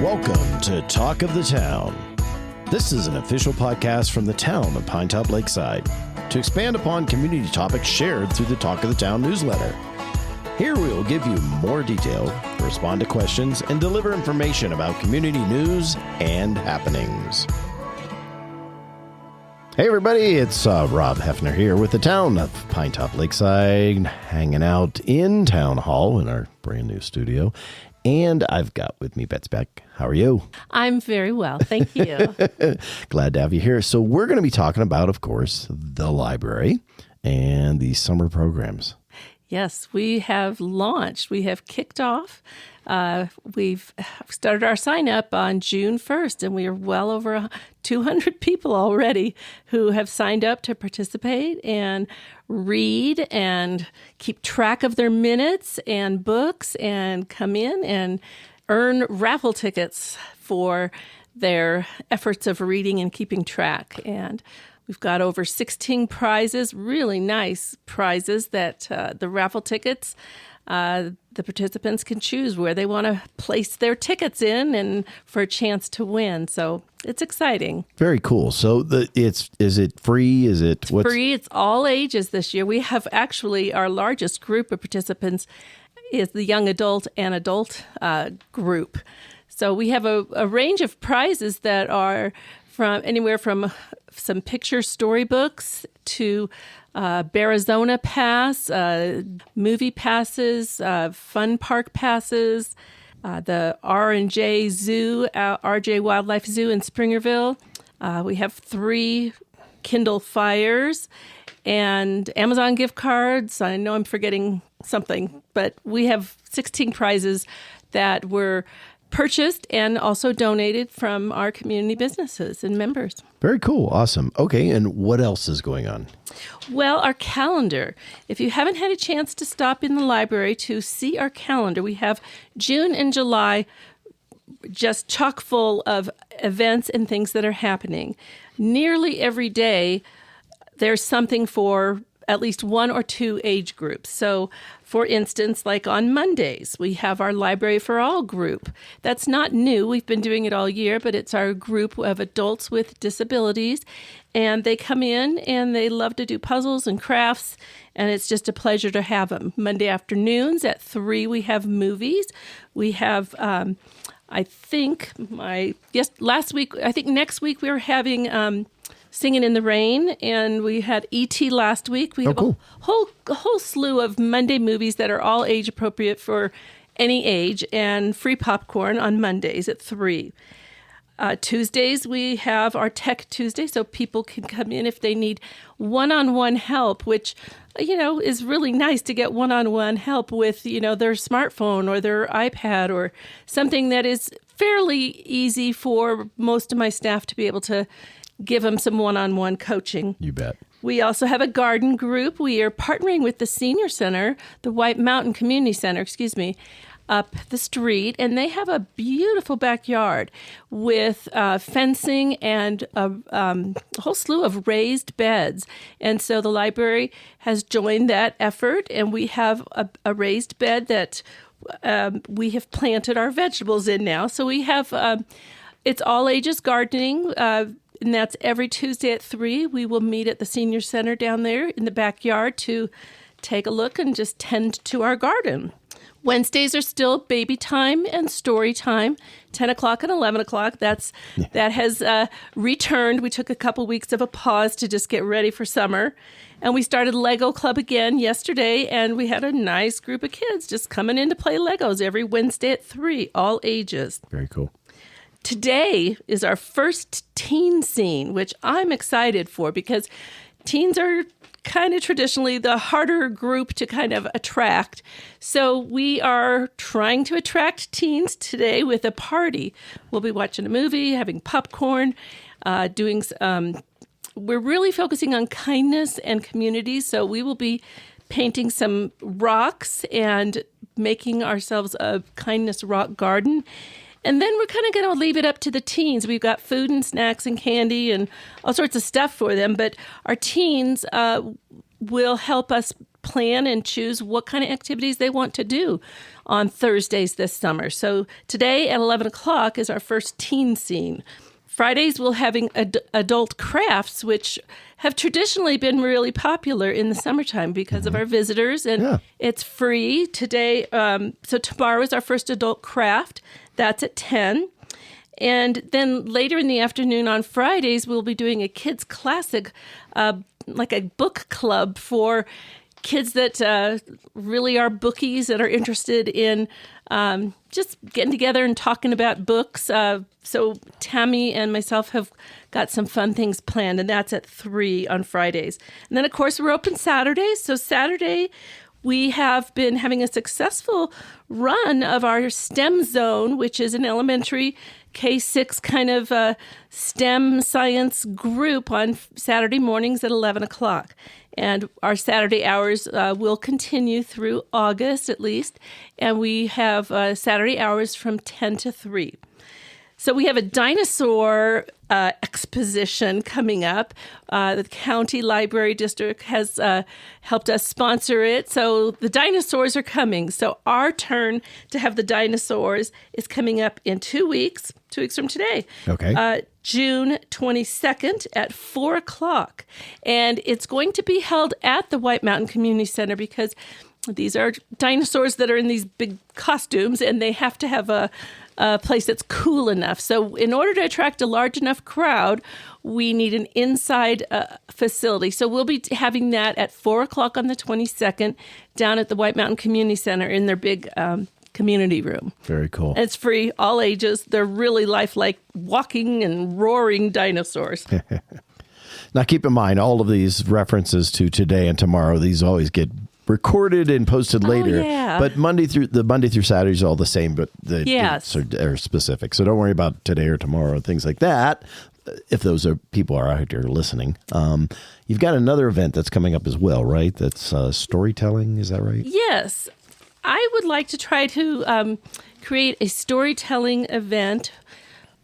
Welcome to Talk of the Town. This is an official podcast from the town of Pinetop-Lakeside to expand upon community topics shared through the Talk of the Town newsletter. Here we will give you more detail, respond to questions, and deliver information about community news and happenings. Hey everybody, it's Rob Hefner here with the town of Pinetop-Lakeside, hanging out in Town Hall in our brand new studio. And I've got with me Betsy Peck. How are you? I'm very well, thank you. Glad to have you here. So we're going to be talking about, of course, the library and the summer programs. Yes, we have launched. We have kicked off. We've started our sign up on June 1st, and we are well over 200 people already who have signed up to participate and read and keep track of their minutes and books and come in and earn raffle tickets for their efforts of reading and keeping track. And we've got over 16 prizes, really nice prizes that the raffle tickets, the participants can choose where they want to place their tickets in and for a chance to win. So it's exciting. Very cool. So is it free? It's free. It's all ages this year. We have actually our largest group of participants is the young adult and adult group. So we have a range of prizes that are from anywhere from some picture storybooks to Arizona Pass, movie passes, fun park passes, the R&J Zoo, RJ Wildlife Zoo in Springerville. We have 3 Kindle Fires and Amazon gift cards. I know I'm forgetting something, but we have 16 prizes that were purchased and also donated from our community businesses and members. Very cool. Awesome. Okay. And what else is going on? Well, our calendar. If you haven't had a chance to stop in the library to see our calendar, we have June and July just chock full of events and things that are happening. Nearly every day, there's something for at least 1 or 2 age groups. So, for instance, like on Mondays, we have our Library for All group. That's not new. We've been doing it all year, but it's our group of adults with disabilities. And they come in and they love to do puzzles and crafts. And it's just a pleasure to have them. Monday afternoons at 3, we have movies. We have, next week we were having Singing in the Rain, and we had E.T. last week. We have a whole slew of Monday movies that are all age appropriate for any age, and free popcorn on Mondays at 3. Tuesdays, we have our Tech Tuesday, so people can come in if they need one-on-one help, which, is really nice to get one-on-one help with, their smartphone or their iPad or something that is fairly easy for most of my staff to be able to give them some one-on-one coaching. You bet. We also have a garden group. We are partnering with the Senior Center, the White Mountain Community Center, up the street. And they have a beautiful backyard with fencing and a whole slew of raised beds. And so the library has joined that effort. And we have a raised bed that we have planted our vegetables in now. So we have, it's all ages gardening, and that's every Tuesday at 3. We will meet at the Senior Center down there in the backyard to take a look and just tend to our garden. Wednesdays are still baby time and story time, 10 o'clock and 11 o'clock. That has returned. We took a couple weeks of a pause to just get ready for summer. And we started Lego Club again yesterday, and we had a nice group of kids just coming in to play Legos every Wednesday at 3, all ages. Very cool. Today is our first teen scene, which I'm excited for because teens are kind of traditionally the harder group to kind of attract. So we are trying to attract teens today with a party. We'll be watching a movie, having popcorn, we're really focusing on kindness and community. So we will be painting some rocks and making ourselves a kindness rock garden. And then we're kind of going to leave it up to the teens. We've got food and snacks and candy and all sorts of stuff for them. But our teens, will help us plan and choose what kind of activities they want to do on Thursdays this summer. So today at 11 o'clock is our first teen scene. Fridays, we'll having adult crafts, which have traditionally been really popular in the summertime because of our visitors, and it's free today. So tomorrow is our first adult craft. That's at 10. And then later in the afternoon on Fridays, we'll be doing a kids' classic, like a book club for kids that really are bookies and are interested in just getting together and talking about books. So Tammy and myself have got some fun things planned, and that's at 3 on Fridays. And then, of course, we're open Saturdays. So Saturday, we have been having a successful run of our STEM zone, which is an elementary K-6 kind of STEM science group on Saturday mornings at 11 o'clock. And our Saturday hours will continue through August at least. And we have Saturday hours from 10 to 3. So we have a dinosaur exposition coming up. The County Library District has helped us sponsor it. So the dinosaurs are coming. So our turn to have the dinosaurs is coming up in 2 weeks from today. Okay. June 22nd at 4 o'clock. And it's going to be held at the White Mountain Community Center because these are dinosaurs that are in these big costumes, and they have to have a place that's cool enough. So in order to attract a large enough crowd, we need an inside facility. So we'll be having that at 4 o'clock on the 22nd down at the White Mountain Community Center in their big community room. Very cool. And it's free, all ages. They're really lifelike, walking and roaring dinosaurs. Now, keep in mind, all of these references to today and tomorrow, these always get recorded and posted later. Yeah. But Monday through Saturday is all the same, but the Yes. dates are specific. So don't worry about today or tomorrow and things like that. If those are people are out there listening, you've got another event that's coming up as well, right? That's storytelling. Is that right? Yes. I would like to try to create a storytelling event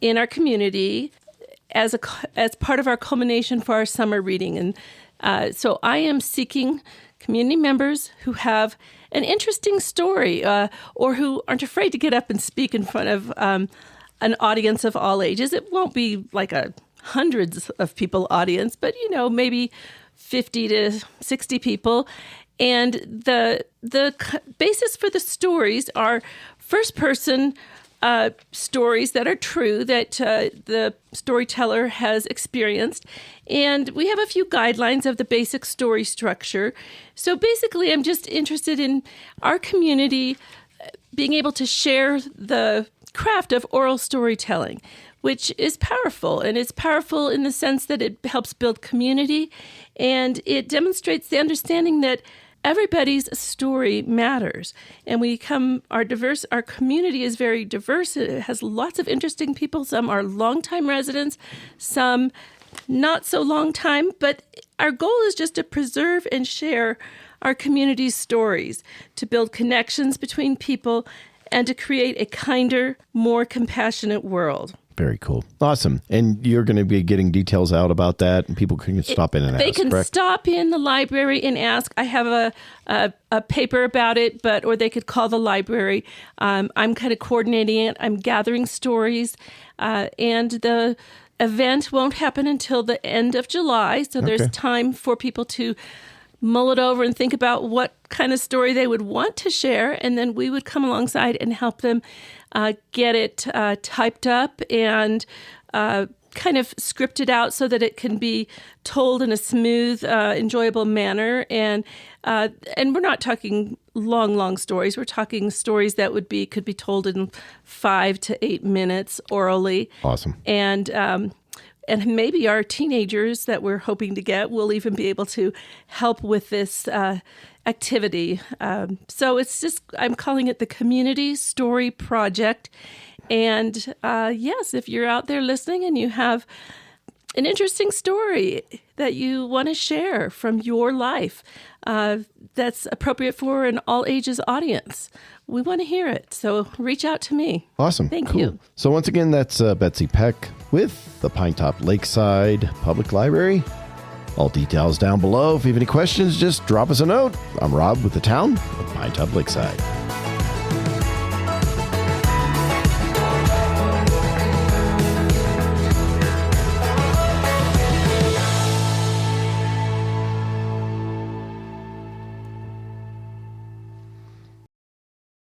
in our community as part of our culmination for our summer reading. And so I am seeking community members who have an interesting story or who aren't afraid to get up and speak in front of an audience of all ages. It won't be like a hundreds of people audience, but, maybe 50 to 60 people. And the basis for the stories are first-person stories that are true that the storyteller has experienced. And we have a few guidelines of the basic story structure. So basically, I'm just interested in our community being able to share the craft of oral storytelling, which is powerful. And it's powerful in the sense that it helps build community, and it demonstrates the understanding that everybody's story matters. And our community is very diverse. It has lots of interesting people. Some are longtime residents, some not so long time, but our goal is just to preserve and share our community's stories, to build connections between people, and to create a kinder, more compassionate world. Very cool. Awesome. And you're going to be getting details out about that, and people can stop in and ask, They can correct? stop in the library and ask. I have a paper about it, or they could call the library. I'm kind of coordinating it. I'm gathering stories, and the event won't happen until the end of July, so there's time for people to mull it over and think about what kind of story they would want to share, and then we would come alongside and help them get it typed up and kind of scripted out so that it can be told in a smooth, enjoyable manner. And we're not talking long stories. We're talking stories that could be told in 5 to 8 minutes orally. Awesome. And maybe our teenagers that we're hoping to get will even be able to help with this activity. So it's just, I'm calling it the Community Story Project. And yes, if you're out there listening and you have an interesting story that you want to share from your life that's appropriate for an all ages audience, we want to hear it. So reach out to me. Awesome. Thank cool. you. So once again, that's Betsy Peck with the Pinetop-Lakeside Public Library. All details down below. If you have any questions, just drop us a note. I'm Rob with the Town of Pinetop-Lakeside.